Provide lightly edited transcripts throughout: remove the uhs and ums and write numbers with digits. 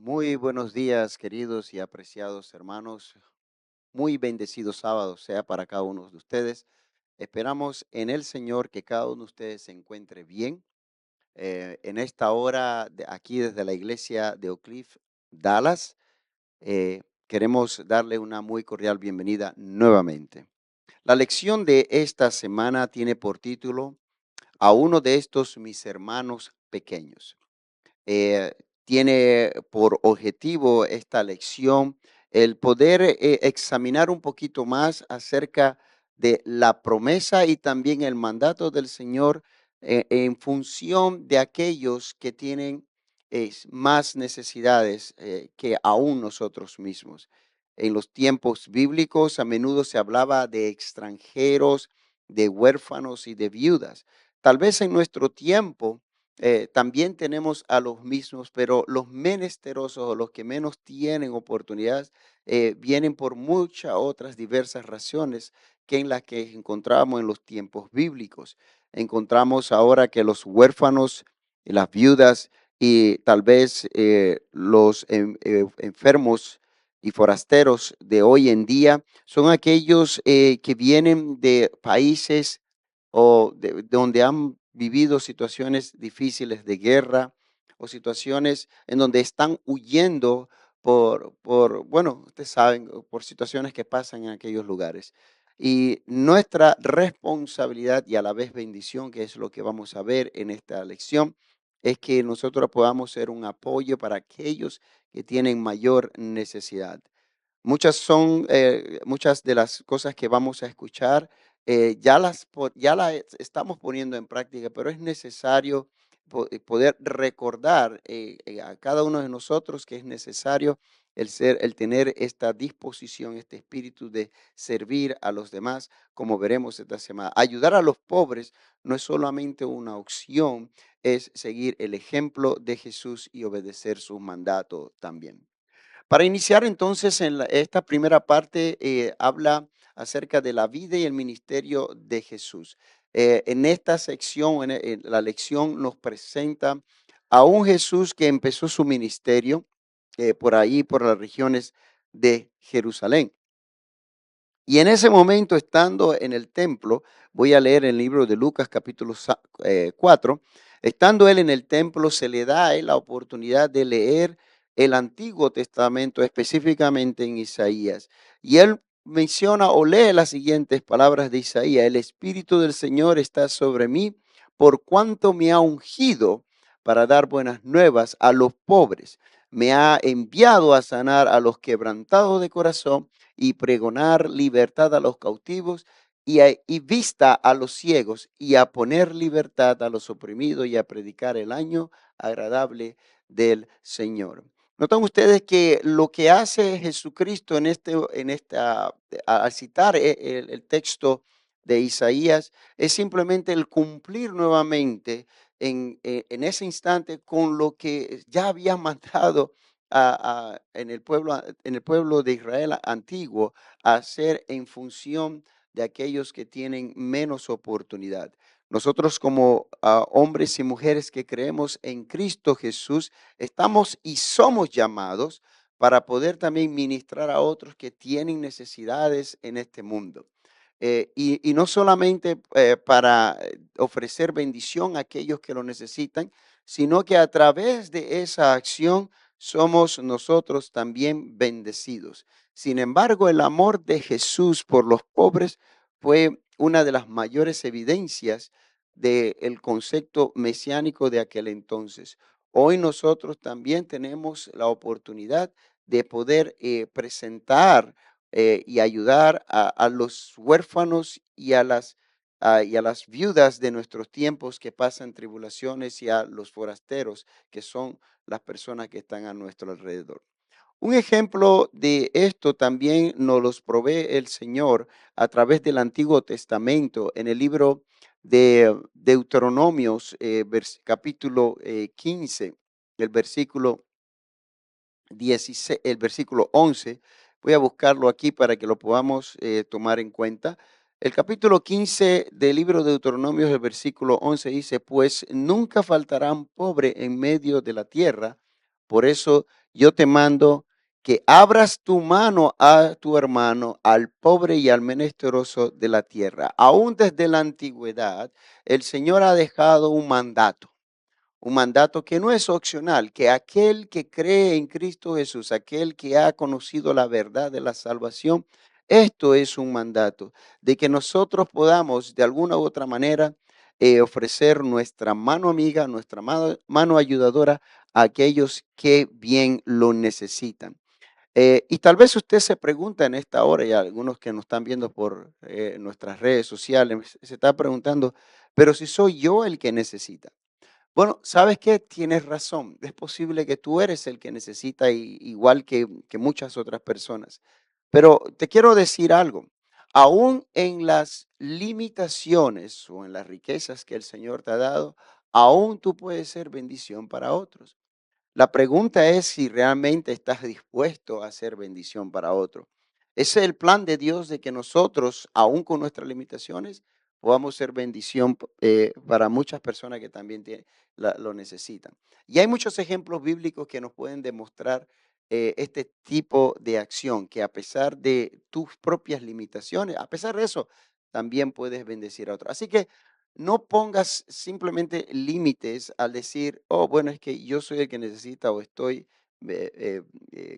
Muy buenos días, queridos y apreciados hermanos. Muy bendecido sábado sea para cada uno de ustedes. Esperamos en el Señor que cada uno de ustedes se encuentre bien. En esta hora, aquí desde la iglesia de Oak Cliff, Dallas, queremos darle una muy cordial bienvenida nuevamente. La lección de esta semana tiene por título A uno de estos mis hermanos pequeños. eh, Tiene por objetivo esta lección el poder examinar un poquito más acerca de la promesa y también el mandato del Señor en función de aquellos que tienen más necesidades que aún nosotros mismos. En los tiempos bíblicos a menudo se hablaba de extranjeros, de huérfanos y de viudas. Tal vez en nuestro tiempo también tenemos a los mismos, pero los menesterosos o los que menos tienen oportunidades vienen por muchas otras diversas razones que en las que encontramos en los tiempos bíblicos. Encontramos ahora que los huérfanos, y las viudas y tal vez los enfermos y forasteros de hoy en día son aquellos que vienen de países o donde han vivido situaciones difíciles de guerra o situaciones en donde están huyendo bueno, ustedes saben, por situaciones que pasan en aquellos lugares. Y nuestra responsabilidad y a la vez bendición, que es lo que vamos a ver en esta lección, es que nosotros podamos ser un apoyo para aquellos que tienen mayor necesidad. Muchas de las cosas que vamos a escuchar, ya las estamos poniendo en práctica, pero es necesario poder recordar a cada uno de nosotros que es necesario el tener esta disposición, este espíritu de servir a los demás, como veremos esta semana. Ayudar a los pobres no es solamente una opción, es seguir el ejemplo de Jesús y obedecer su mandato también. Para iniciar entonces en esta primera parte habla acerca de la vida y el ministerio de Jesús. En esta sección, en la lección nos presenta a un Jesús que empezó su ministerio por ahí, por las regiones de Jerusalén. Y en ese momento, estando en el templo, voy a leer el libro de Lucas capítulo 4, estando él en el templo, se le da a él la oportunidad de leer el Antiguo Testamento, específicamente en Isaías. Y él menciona o lee las siguientes palabras de Isaías: el Espíritu del Señor está sobre mí, por cuanto me ha ungido para dar buenas nuevas a los pobres. Me ha enviado a sanar a los quebrantados de corazón y pregonar libertad a los cautivos y vista a los ciegos y a poner libertad a los oprimidos y a predicar el año agradable del Señor. Notan ustedes que lo que hace Jesucristo al citar el texto de Isaías es simplemente el cumplir nuevamente en ese instante con lo que ya había mandado en el pueblo de Israel antiguo, a hacer en función de aquellos que tienen menos oportunidad. Nosotros como hombres y mujeres que creemos en Cristo Jesús, estamos y somos llamados para poder también ministrar a otros que tienen necesidades en este mundo. Y no solamente para ofrecer bendición a aquellos que lo necesitan, sino que a través de esa acción somos nosotros también bendecidos. Sin embargo, el amor de Jesús por los pobres fue una de las mayores evidencias del concepto mesiánico de aquel entonces. Hoy nosotros también tenemos la oportunidad de poder presentar y ayudar a los huérfanos y a las viudas de nuestros tiempos que pasan tribulaciones y a los forasteros, que son las personas que están a nuestro alrededor. Un ejemplo de esto también nos los provee el Señor a través del Antiguo Testamento en el libro de Deuteronomios, capítulo 15, el versículo 16, el versículo 11. Voy a buscarlo aquí para que lo podamos tomar en cuenta. El capítulo 15 del libro de Deuteronomio, el versículo 11 dice: pues nunca faltarán pobre en medio de la tierra, por eso yo te mando que abras tu mano a tu hermano, al pobre y al menesteroso de la tierra. Aún desde la antigüedad, el Señor ha dejado un mandato que no es opcional, que aquel que cree en Cristo Jesús, aquel que ha conocido la verdad de la salvación, esto es un mandato de que nosotros podamos de alguna u otra manera ofrecer nuestra mano amiga, nuestra mano ayudadora a aquellos que bien lo necesitan. Y tal vez usted se pregunta en esta hora, y algunos que nos están viendo por nuestras redes sociales, se está preguntando, pero si soy yo el que necesita. Bueno, ¿sabes qué? Tienes razón. Es posible que tú eres el que necesita igual que muchas otras personas. Pero te quiero decir algo. Aún en las limitaciones o en las riquezas que el Señor te ha dado, aún tú puedes ser bendición para otros. La pregunta es si realmente estás dispuesto a hacer bendición para otro. Ese es el plan de Dios de que nosotros, aún con nuestras limitaciones, podamos ser bendición para muchas personas que también lo necesitan. Y hay muchos ejemplos bíblicos que nos pueden demostrar este tipo de acción, que a pesar de tus propias limitaciones, a pesar de eso, también puedes bendecir a otros. Así que no pongas simplemente límites al decir, oh, bueno, es que yo soy el que necesita o estoy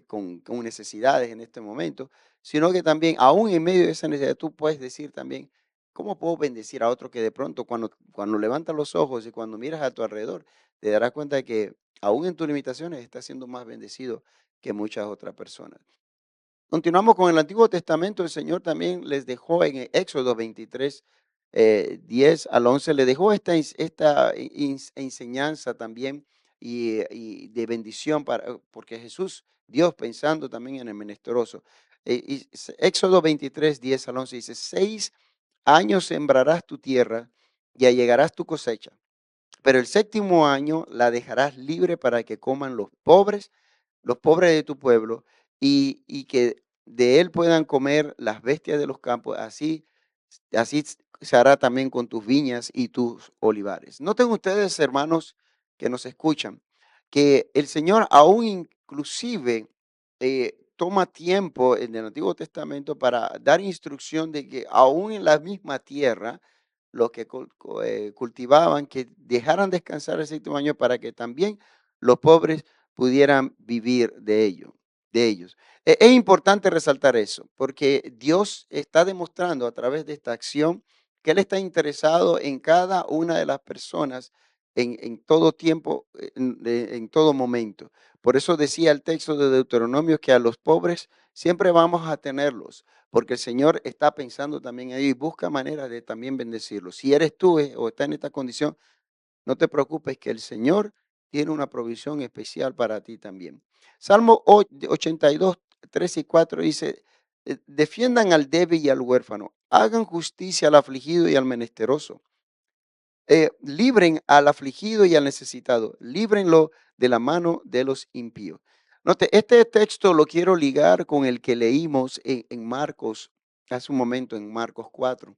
con necesidades en este momento, sino que también, aún en medio de esa necesidad, tú puedes decir también, ¿cómo puedo bendecir a otro que de pronto cuando levantas los ojos y cuando miras a tu alrededor, te darás cuenta de que aún en tus limitaciones estás siendo más bendecido que muchas otras personas? Continuamos con el Antiguo Testamento. El Señor también les dejó en Éxodo 23, 10 al 11, le dejó esta enseñanza también y de bendición porque Jesús, Dios pensando también en el menesteroso. Éxodo 23, 10 al 11 dice, 6 años sembrarás tu tierra y allegarás tu cosecha, pero el séptimo año la dejarás libre para que coman los pobres de tu pueblo, y que de él puedan comer las bestias de los campos. Así se hará también con tus viñas y tus olivares. Noten ustedes, hermanos, que nos escuchan, que el Señor aún inclusive toma tiempo en el Antiguo Testamento para dar instrucción de que aún en la misma tierra, los que cultivaban, que dejaran descansar el séptimo año para que también los pobres pudieran vivir de ellos. Es importante resaltar eso, porque Dios está demostrando a través de esta acción que Él está interesado en cada una de las personas en todo tiempo, en todo momento. Por eso decía el texto de Deuteronomio que a los pobres siempre vamos a tenerlos, porque el Señor está pensando también ahí y busca maneras de también bendecirlos. Si eres tú o estás en esta condición, no te preocupes que el Señor tiene una provisión especial para ti también. Salmo 82, 3 y 4 dice, defiendan al débil y al huérfano, hagan justicia al afligido y al menesteroso, libren al afligido y al necesitado, líbrenlo de la mano de los impíos. Note, este texto lo quiero ligar con el que leímos en Marcos, hace un momento en Marcos 4,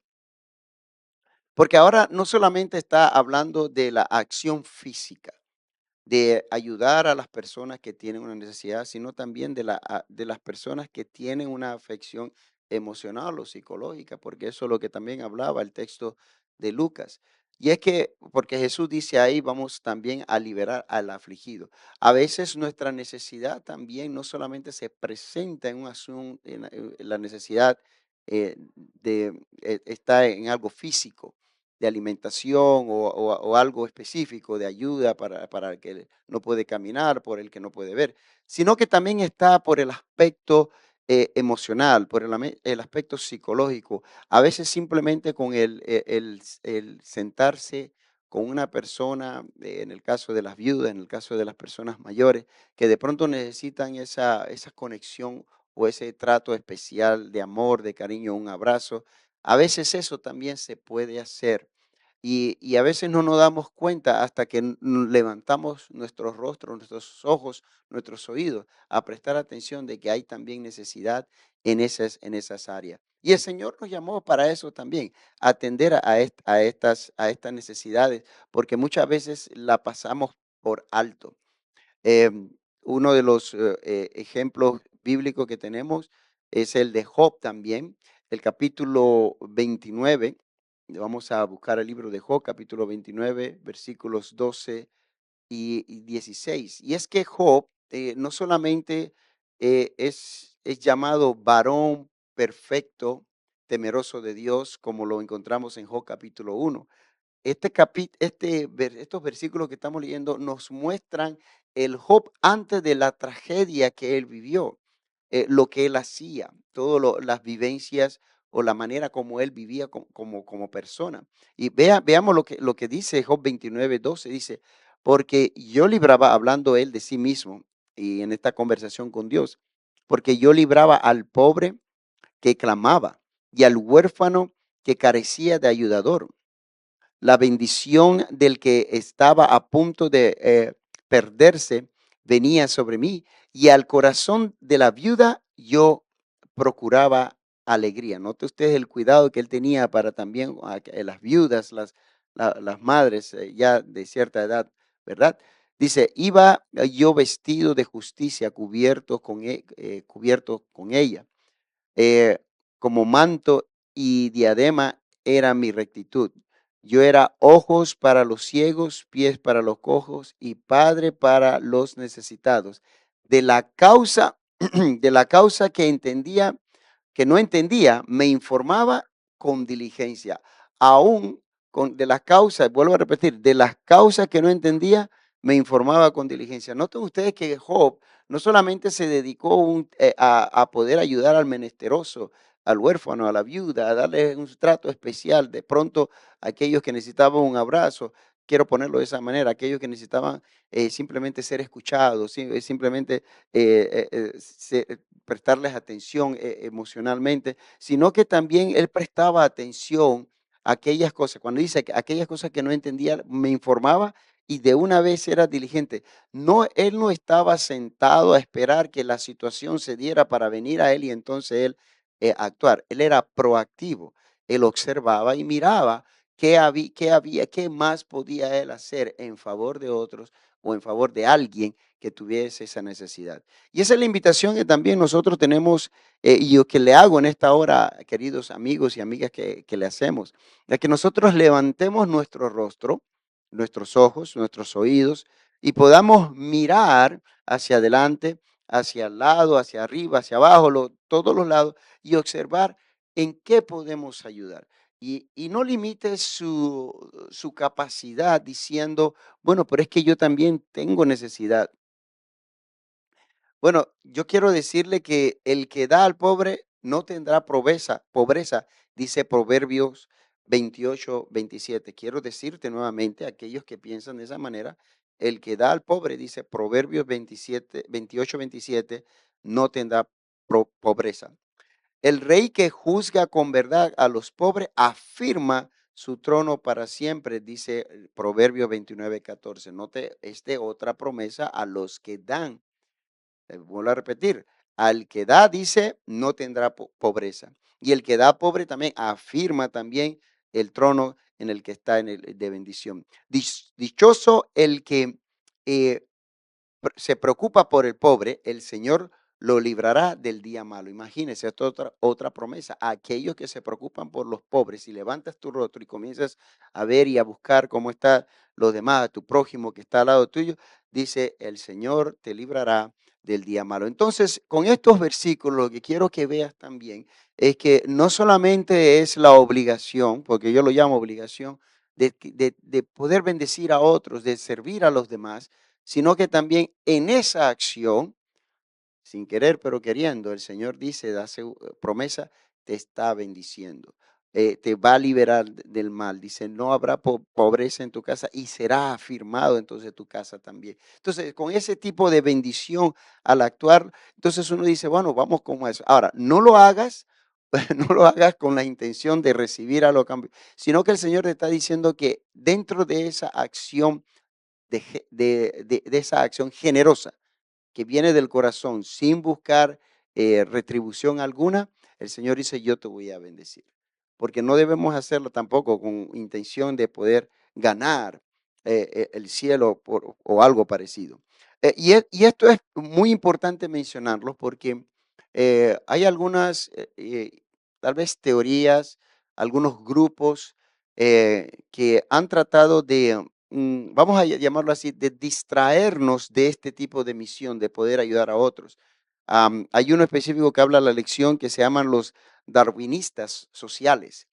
porque ahora no solamente está hablando de la acción física, de ayudar a las personas que tienen una necesidad, sino también de las personas que tienen una afección emocional o psicológica, porque eso es lo que también hablaba el texto de Lucas. Y es que, porque Jesús dice ahí, vamos también a liberar al afligido. A veces nuestra necesidad también no solamente se presenta en un asunto, en la necesidad está en algo físico, de alimentación o algo específico de ayuda para el que no puede caminar, por el que no puede ver, sino que también está por el aspecto emocional, por el aspecto psicológico. A veces simplemente con el sentarse con una persona, en el caso de las viudas, en el caso de las personas mayores, que de pronto necesitan esa conexión o ese trato especial de amor, de cariño, un abrazo. A veces eso también se puede hacer. Y a veces no nos damos cuenta hasta que levantamos nuestros rostros, nuestros ojos, nuestros oídos, a prestar atención de que hay también necesidad en esas áreas. Y el Señor nos llamó para eso también, atender a estas necesidades, porque muchas veces la pasamos por alto. Uno de los ejemplos bíblicos que tenemos es el de Job también, el capítulo 29. Vamos a buscar el libro de Job, capítulo 29, versículos 12 y 16. Y es que Job no solamente es llamado varón perfecto, temeroso de Dios, como lo encontramos en Job capítulo 1. Estos versículos que estamos leyendo nos muestran el Job antes de la tragedia que él vivió, lo que él hacía, todas las vivencias o la manera como él vivía como persona. Y veamos lo que dice Job 29:12, dice, porque yo libraba, hablando él de sí mismo y en esta conversación con Dios, porque yo libraba al pobre que clamaba y al huérfano que carecía de ayudador. La bendición del que estaba a punto de perderse venía sobre mí, y al corazón de la viuda yo procuraba alegría. Note usted el cuidado que él tenía para también que las viudas, las madres ya de cierta edad, ¿verdad? Dice, iba yo vestido de justicia, cubierto con ella, eh, como manto y diadema era mi rectitud. Yo era ojos para los ciegos, pies para los cojos y padre para los necesitados. De la causa, de la causa que no entendía, me informaba con diligencia. Aún de las causas, vuelvo a repetir, de las causas que no entendía, me informaba con diligencia. Noten ustedes que Job no solamente se dedicó a poder ayudar al menesteroso, al huérfano, a la viuda, a darle un trato especial, de pronto a aquellos que necesitaban un abrazo, quiero ponerlo de esa manera, aquellos que necesitaban simplemente ser escuchados, simplemente prestarles atención emocionalmente, sino que también él prestaba atención a aquellas cosas. Cuando dice que aquellas cosas que no entendía, me informaba y de una vez era diligente. No, él no estaba sentado a esperar que la situación se diera para venir a él y entonces él actuar. Él era proactivo. Él observaba y miraba qué más podía él hacer en favor de otros o en favor de alguien que tuviese esa necesidad. Y esa es la invitación que también nosotros tenemos y yo que le hago en esta hora, queridos amigos y amigas, que le hacemos, de que nosotros levantemos nuestro rostro, nuestros ojos, nuestros oídos y podamos mirar hacia adelante, hacia el lado, hacia arriba, hacia abajo, todos los lados y observar en qué podemos ayudar. Y no limite su capacidad diciendo, bueno, pero es que yo también tengo necesidad. Bueno, yo quiero decirle que el que da al pobre no tendrá pobreza, dice Proverbios 28:27. Quiero decirte nuevamente, a aquellos que piensan de esa manera, el que da al pobre, dice Proverbios 28:27, no tendrá pobreza. El rey que juzga con verdad a los pobres afirma su trono para siempre, dice Proverbios 29:14. Note, otra promesa a los que dan. Vuelvo a repetir, al que da, dice, no tendrá pobreza. Y el que da pobre también afirma también el trono en el que está de bendición. Dichoso el que eh, se preocupa por el pobre, el Señor lo librará del día malo. Imagínense, esta es otra promesa. A aquellos que se preocupan por los pobres, si levantas tu rostro y comienzas a ver y a buscar cómo están los demás, tu prójimo que está al lado tuyo, dice, el Señor te librará del día malo. Entonces, con estos versículos, lo que quiero que veas también es que no solamente es la obligación, porque yo lo llamo obligación, de poder bendecir a otros, de servir a los demás, sino que también en esa acción, sin querer pero queriendo, el Señor dice, da promesa, te está bendiciendo, te va a liberar del mal. Dice, no habrá pobreza en tu casa y será afirmado entonces tu casa también. Entonces, con ese tipo de bendición al actuar, entonces uno dice, bueno, vamos con eso. Ahora, no lo hagas. No lo hagas con la intención de recibir a lo cambio, sino que el Señor te está diciendo que dentro de esa acción de esa acción generosa que viene del corazón sin buscar retribución alguna, el Señor dice, yo te voy a bendecir. Porque no debemos hacerlo tampoco con intención de poder ganar el cielo o algo parecido. Y esto es muy importante mencionarlo porque hay algunas, tal vez teorías, algunos grupos que han tratado de, vamos a llamarlo así, de distraernos de este tipo de misión, de poder ayudar a otros. Hay uno específico que habla la lección que se llaman los darwinistas sociales.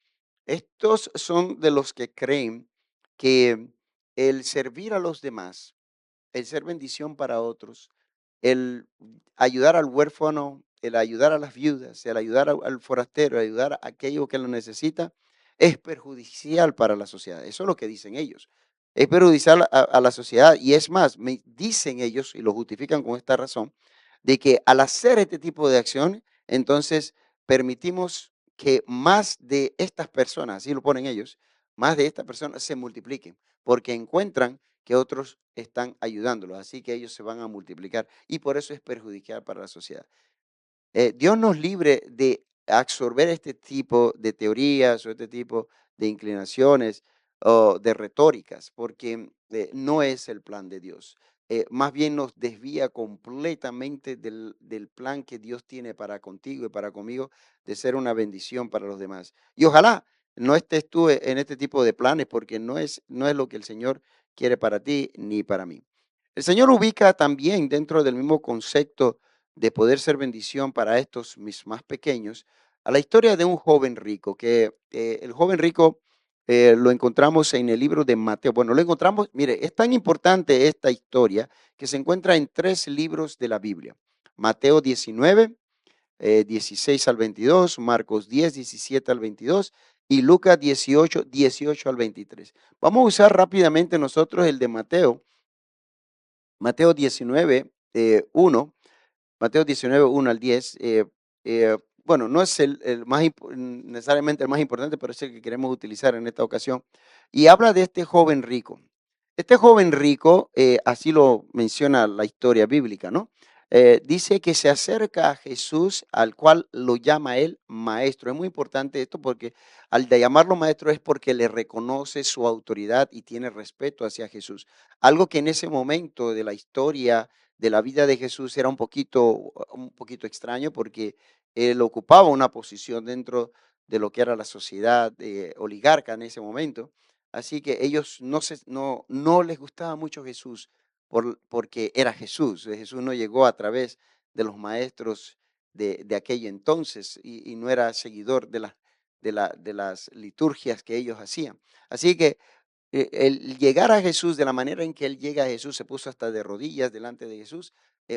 Estos son de los que creen que el servir a los demás, el ser bendición para otros, el ayudar al huérfano, el ayudar a las viudas, el ayudar al forastero, el ayudar a aquello que lo necesita, es perjudicial para la sociedad. Eso es lo que dicen ellos. Es perjudicial a la sociedad y es más, dicen ellos, y lo justifican con esta razón, de que al hacer este tipo de acción, entonces permitimos que más de estas personas, así lo ponen ellos, más de estas personas se multipliquen, porque encuentran que otros están ayudándolos, así que ellos se van a multiplicar y por eso es perjudicial para la sociedad. Dios nos libre de absorber este tipo de teorías o este tipo de inclinaciones o de retóricas, porque no es el plan de Dios. Más bien nos desvía completamente del plan que Dios tiene para contigo y para conmigo de ser una bendición para los demás. Y ojalá no estés tú en este tipo de planes porque no es lo que el Señor quiere para ti ni para mí. El Señor ubica también dentro del mismo concepto de poder ser bendición para estos mis más pequeños, a la historia de un joven rico, que el joven rico lo encontramos en el libro de Mateo. Bueno, lo encontramos, mire, es tan importante esta historia que se encuentra en tres libros de la Biblia. Mateo 19, 16 al 22, Marcos 10, 17 al 22 y Lucas 18, 18 al 23. Vamos a usar rápidamente nosotros el de Mateo, Mateo 19, 1. Mateo 19, 1 al 10. Bueno, no es el más, necesariamente el más importante, pero es el que queremos utilizar en esta ocasión. Y habla de este joven rico. Este joven rico, así lo menciona la historia bíblica, ¿no? Dice que se acerca a Jesús, al cual lo llama él maestro. Es muy importante esto porque al de llamarlo maestro es porque le reconoce su autoridad y tiene respeto hacia Jesús. Algo que en ese momento de la historia de la vida de Jesús era un poquito extraño porque él ocupaba una posición dentro de lo que era la sociedad oligarca en ese momento. Así que ellos no les gustaba mucho Jesús porque era Jesús. Jesús no llegó a través de los maestros de aquello entonces y no era seguidor de las liturgias que ellos hacían. Así que el llegar a Jesús de la manera en que él llega a Jesús, se puso hasta de rodillas delante de Jesús,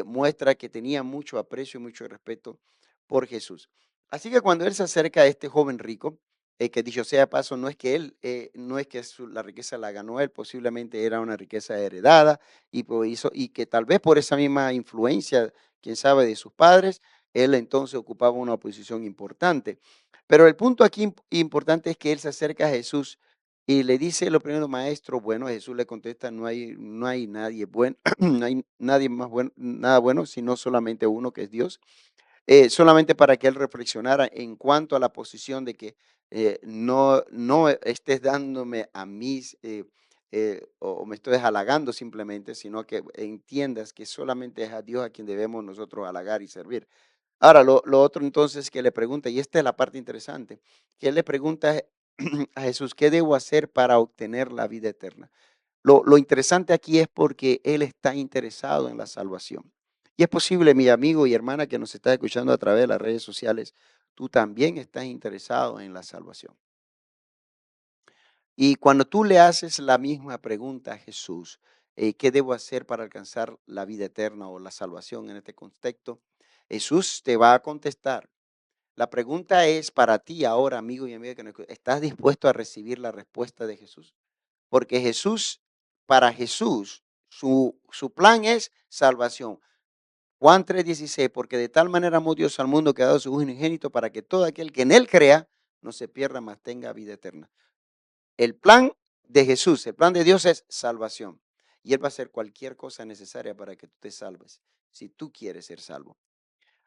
muestra que tenía mucho aprecio y mucho respeto por Jesús. Así que cuando él se acerca a este joven rico, que dicho sea de paso, no es que él, no es que la riqueza la ganó él, posiblemente era una riqueza heredada y que tal vez por esa misma influencia, quién sabe, de sus padres, él entonces ocupaba una posición importante. Pero el punto aquí importante es que él se acerca a Jesús y le dice lo primero, maestro, bueno, Jesús le contesta, no hay nadie bueno, no hay nadie más bueno, nada bueno, sino solamente uno que es Dios. Solamente para que él reflexionara en cuanto a la posición de que no estés dándome a mí o me estés halagando simplemente, sino que entiendas que solamente es a Dios a quien debemos nosotros halagar y servir. Ahora, lo otro entonces que le pregunta, y esta es la parte interesante, que él le pregunta a Jesús, ¿qué debo hacer para obtener la vida eterna? Lo interesante aquí es porque él está interesado en la salvación. Y es posible, mi amigo y hermana que nos está escuchando a través de las redes sociales, tú también estás interesado en la salvación. Y cuando tú le haces la misma pregunta a Jesús, ¿qué debo hacer para alcanzar la vida eterna o la salvación en este contexto? Jesús te va a contestar. La pregunta es para ti ahora, amigo y amiga, que ¿estás dispuesto a recibir la respuesta de Jesús? Porque para Jesús, su plan es salvación. Juan 3:16, porque de tal manera amó Dios al mundo que ha dado su Hijo unigénito para que todo aquel que en él crea no se pierda, mas tenga vida eterna. El plan de Jesús, el plan de Dios es salvación. Y Él va a hacer cualquier cosa necesaria para que tú te salves, si tú quieres ser salvo.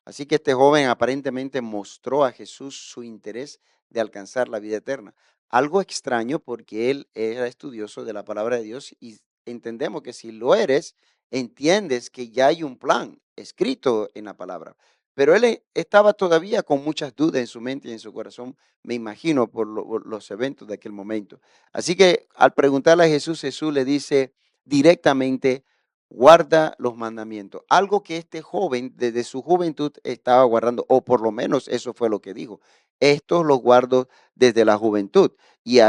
Así que este joven aparentemente mostró a Jesús su interés de alcanzar la vida eterna. Algo extraño porque él era estudioso de la palabra de Dios y entendemos que si lo eres, entiendes que ya hay un plan escrito en la palabra. Pero él estaba todavía con muchas dudas en su mente y en su corazón, me imagino, por los eventos de aquel momento. Así que al preguntarle a Jesús, Jesús le dice directamente, guarda los mandamientos. Algo que este joven desde su juventud estaba guardando, o por lo menos eso fue lo que dijo. Estos los guardo desde la juventud. Y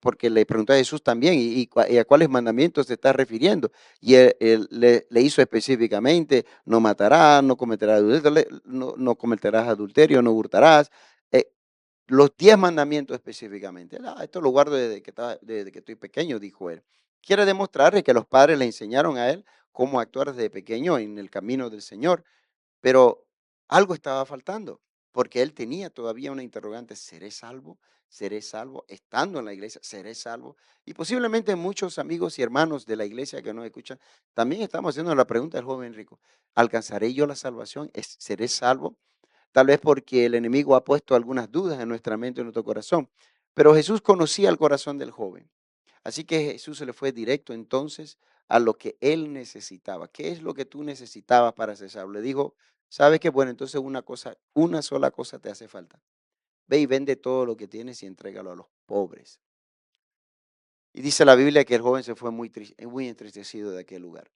porque le preguntó a Jesús también, ¿y a cuáles mandamientos se está refiriendo? Y él le hizo específicamente, no matarás, no cometerás adulterio, no hurtarás. eh, los 10 mandamientos específicamente. Esto lo guardo desde que estoy pequeño, dijo él. Quiere demostrarle que los padres le enseñaron a él cómo actuar desde pequeño en el camino del Señor, pero algo estaba faltando, porque él tenía todavía una interrogante: ¿seré salvo? ¿Seré salvo? Estando en la iglesia, ¿seré salvo? Y posiblemente muchos amigos y hermanos de la iglesia que nos escuchan, también estamos haciendo la pregunta del joven rico: ¿alcanzaré yo la salvación? ¿Seré salvo? Tal vez porque el enemigo ha puesto algunas dudas en nuestra mente y en nuestro corazón. Pero Jesús conocía el corazón del joven. Así que Jesús se le fue directo entonces a lo que él necesitaba. ¿Qué es lo que tú necesitabas para ser salvo? Le dijo, ¿sabes qué? Bueno, entonces una sola cosa te hace falta. Ve y vende todo lo que tienes y entrégalo a los pobres. Y dice la Biblia que el joven se fue muy entristecido de aquel lugar.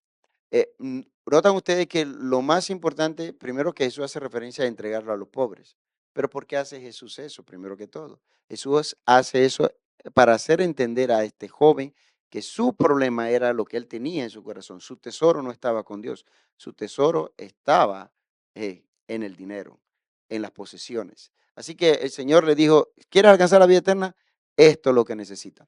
Notan ustedes que lo más importante, primero, que Jesús hace referencia a entregarlo a los pobres. Pero ¿por qué hace Jesús eso? Primero que todo, Jesús hace eso para hacer entender a este joven que su problema era lo que él tenía en su corazón. Su tesoro no estaba con Dios, su tesoro estaba en el dinero, en las posesiones. Así que el Señor le dijo, ¿quieres alcanzar la vida eterna? Esto es lo que necesitas.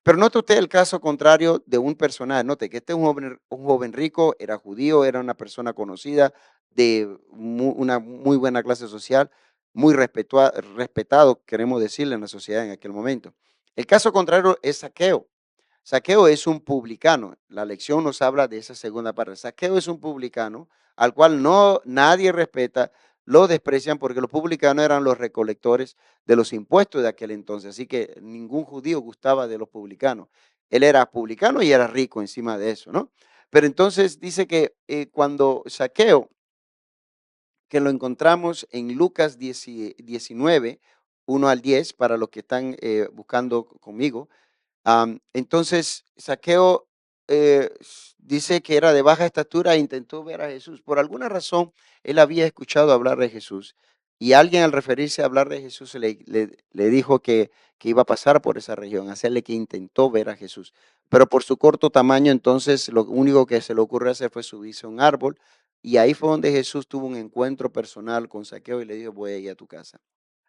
Pero note usted el caso contrario de un personaje. Note que este es un joven rico, era judío, era una persona conocida de una muy buena clase social, muy respetado, queremos decirle, en la sociedad en aquel momento. El caso contrario es Saqueo. Saqueo es un publicano. La lección nos habla de esa segunda parte. Saqueo es un publicano al cual no nadie respeta, lo desprecian porque los publicanos eran los recolectores de los impuestos de aquel entonces. Así que ningún judío gustaba de los publicanos. Él era publicano y era rico encima de eso, ¿no? Pero entonces dice que cuando Saqueo, que lo encontramos en Lucas 19, 1 al 10, para los que están buscando conmigo. Entonces, Saqueo dice que era de baja estatura e intentó ver a Jesús. Por alguna razón, él había escuchado hablar de Jesús y alguien al referirse a hablar de Jesús le dijo que iba a pasar por esa región, hacerle que intentó ver a Jesús. Pero por su corto tamaño, entonces lo único que se le ocurrió hacer fue subirse a un árbol y ahí fue donde Jesús tuvo un encuentro personal con Saqueo y le dijo, voy a ir a tu casa.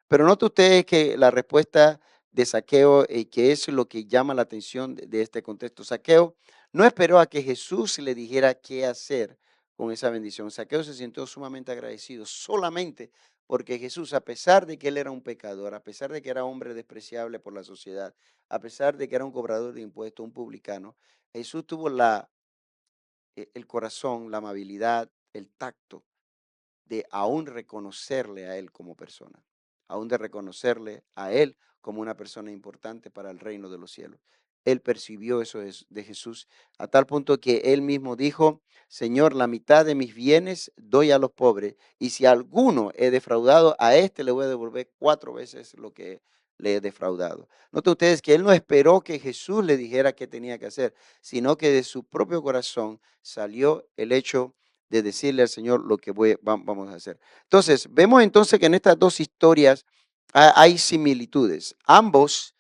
Pero nota usted que la respuesta de Saqueo, que es lo que llama la atención de este contexto. Saqueo no esperó a que Jesús le dijera qué hacer con esa bendición. Saqueo se sintió sumamente agradecido solamente porque Jesús, a pesar de que él era un pecador, a pesar de que era hombre despreciable por la sociedad, a pesar de que era un cobrador de impuestos, un publicano, Jesús tuvo el corazón, la amabilidad, el tacto de aún reconocerle a él como persona, aún de reconocerle a él como una persona importante para el reino de los cielos. Él percibió eso de Jesús a tal punto que él mismo dijo, Señor, la mitad de mis bienes doy a los pobres y si alguno he defraudado, a este le voy a devolver 4 veces lo que le he defraudado. Noten ustedes que él no esperó que Jesús le dijera qué tenía que hacer, sino que de su propio corazón salió el hecho de decirle al Señor lo que vamos a hacer. Entonces, vemos entonces que en estas dos historias hay similitudes. Ambos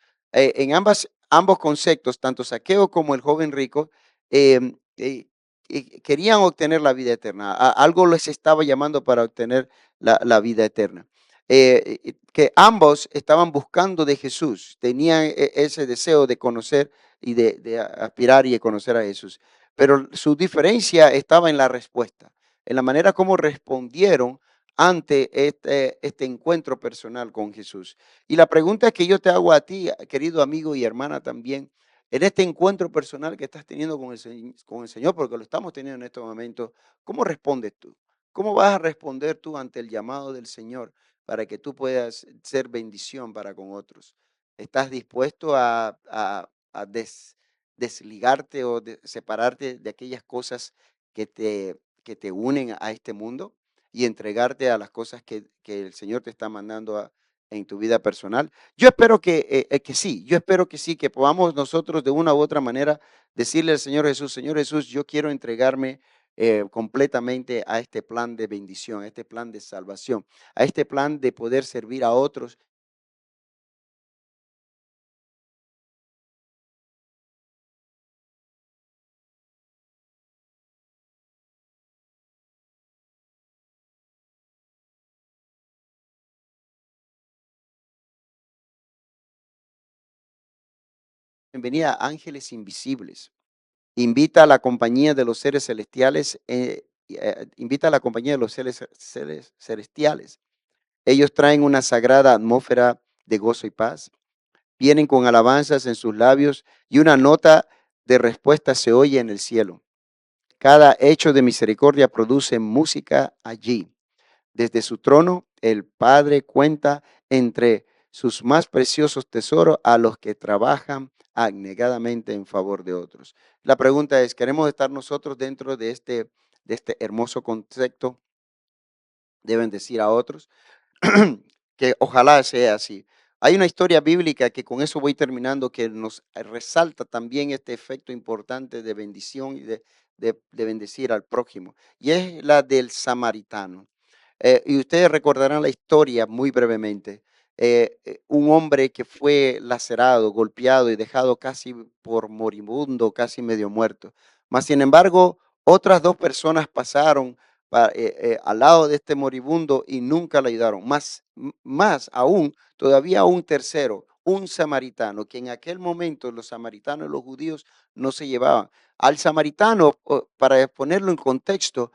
conceptos, tanto Saqueo como el joven rico, querían obtener la vida eterna. Algo les estaba llamando para obtener la vida eterna. Que ambos estaban buscando de Jesús, tenían ese deseo de conocer y de aspirar y de conocer a Jesús. Pero su diferencia estaba en la respuesta, en la manera como respondieron ante este encuentro personal con Jesús. Y la pregunta que yo te hago a ti, querido amigo y hermana también, en este encuentro personal que estás teniendo con el Señor, porque lo estamos teniendo en este momento, ¿cómo respondes tú? ¿Cómo vas a responder tú ante el llamado del Señor para que tú puedas ser bendición para con otros? ¿Estás dispuesto a desligarte o separarte de aquellas cosas que te unen a este mundo y entregarte a las cosas que el Señor te está mandando en tu vida personal. Yo espero que sí, yo espero que sí, que podamos nosotros de una u otra manera decirle al Señor Jesús, yo quiero entregarme completamente a este plan de bendición, a este plan de salvación, a este plan de poder servir a otros. Bienvenida a Ángeles Invisibles. Invita a la compañía de los seres celestiales, invita a la compañía de los seres celestiales. Ellos traen una sagrada atmósfera de gozo y paz. Vienen con alabanzas en sus labios y una nota de respuesta se oye en el cielo. Cada hecho de misericordia produce música allí. Desde su trono, el Padre cuenta entre sus más preciosos tesoros a los que trabajan abnegadamente en favor de otros. La pregunta es, ¿queremos estar nosotros dentro de este hermoso concepto de bendecir a otros? Que ojalá sea así. Hay una historia bíblica que con eso voy terminando, que nos resalta también este efecto importante de bendición y de bendecir al prójimo, y es la del samaritano. Y ustedes recordarán la historia muy brevemente. Un hombre que fue lacerado, golpeado y dejado casi por moribundo, casi medio muerto. Mas, sin embargo, otras dos personas pasaron al lado de este moribundo y nunca le ayudaron. Más aún, todavía un tercero, un samaritano, que en aquel momento los samaritanos y los judíos no se llevaban. Al samaritano, para ponerlo en contexto,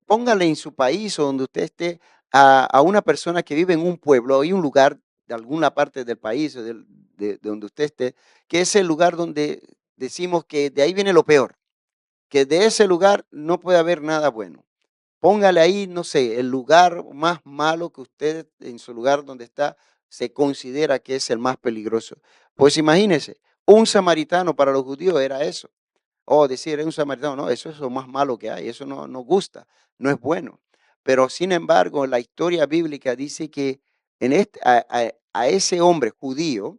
póngale en su país o donde usted esté a una persona que vive en un pueblo, hay un lugar de alguna parte del país o de donde usted esté, que es el lugar donde decimos que de ahí viene lo peor, que de ese lugar no puede haber nada bueno. Póngale ahí, no sé, el lugar más malo que usted en su lugar donde está se considera que es el más peligroso. Pues imagínese, un samaritano para los judíos era eso. O decir, es un samaritano, no, eso es lo más malo que hay, eso no gusta, no es bueno. Pero sin embargo, la historia bíblica dice que a ese hombre judío,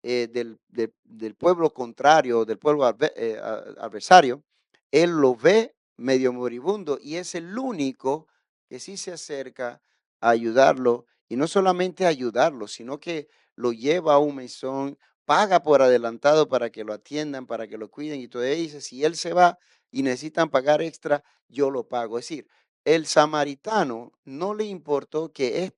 del pueblo contrario, del pueblo adversario, él lo ve medio moribundo y es el único que sí se acerca a ayudarlo y no solamente a ayudarlo, sino que lo lleva a un mesón, paga por adelantado para que lo atiendan, para que lo cuiden y todavía dice, si él se va y necesitan pagar extra, yo lo pago. Es decir, el samaritano no le importó que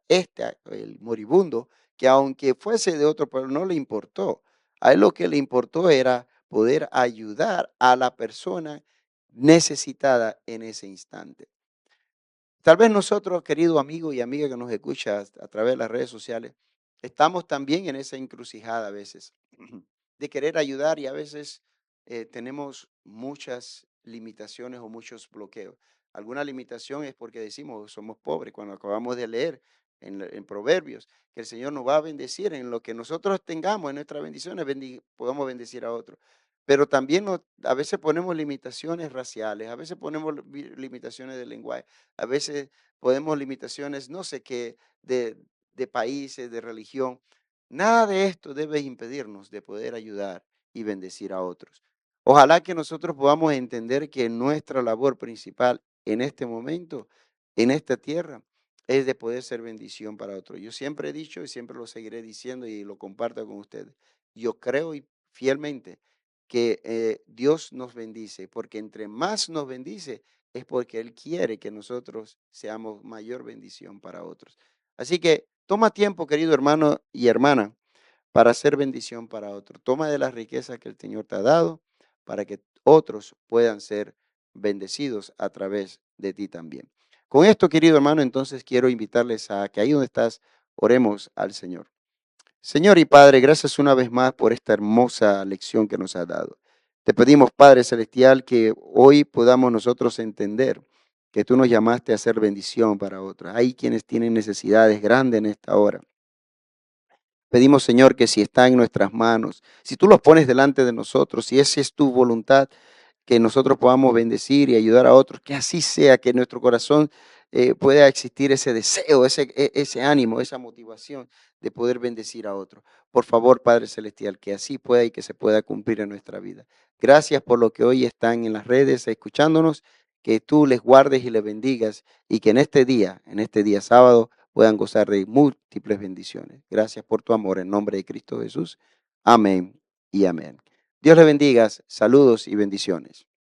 el moribundo, que aunque fuese de otro pueblo, no le importó. A él lo que le importó era poder ayudar a la persona necesitada en ese instante. Tal vez nosotros, querido amigo y amiga que nos escuchas a través de las redes sociales, estamos también en esa encrucijada a veces de querer ayudar y a veces tenemos muchas limitaciones o muchos bloqueos. Alguna limitación es porque decimos somos pobres, cuando acabamos de leer en Proverbios que el Señor nos va a bendecir en lo que nosotros tengamos, en nuestras bendiciones, podamos bendecir a otros. Pero también a veces ponemos limitaciones raciales, a veces ponemos limitaciones de lenguaje, a veces podemos limitaciones, no sé qué, de países, de religión. Nada de esto debe impedirnos de poder ayudar y bendecir a otros. Ojalá que nosotros podamos entender que nuestra labor principal en este momento, en esta tierra, es de poder ser bendición para otros. Yo siempre he dicho y siempre lo seguiré diciendo y lo comparto con ustedes. Yo creo y fielmente que Dios nos bendice, porque entre más nos bendice, es porque Él quiere que nosotros seamos mayor bendición para otros. Así que toma tiempo, querido hermano y hermana, para hacer bendición para otros. Toma de las riquezas que el Señor te ha dado para que otros puedan ser bendecidos a través de ti también. Con esto, querido hermano, entonces quiero invitarles a que ahí donde estás, oremos al Señor. Señor y Padre, gracias una vez más por esta hermosa lección que nos has dado. Te pedimos, Padre Celestial, que hoy podamos nosotros entender que tú nos llamaste a hacer bendición para otros. Hay quienes tienen necesidades grandes en esta hora. Pedimos, Señor, que si está en nuestras manos, si tú los pones delante de nosotros, si esa es tu voluntad, que nosotros podamos bendecir y ayudar a otros, que así sea, que en nuestro corazón pueda existir ese deseo, ese ánimo, esa motivación de poder bendecir a otros. Por favor, Padre Celestial, que así pueda y que se pueda cumplir en nuestra vida. Gracias por lo que hoy están en las redes escuchándonos, que tú les guardes y les bendigas y que en este día sábado, puedan gozar de múltiples bendiciones. Gracias por tu amor en nombre de Cristo Jesús. Amén y amén. Dios les bendiga. Saludos y bendiciones.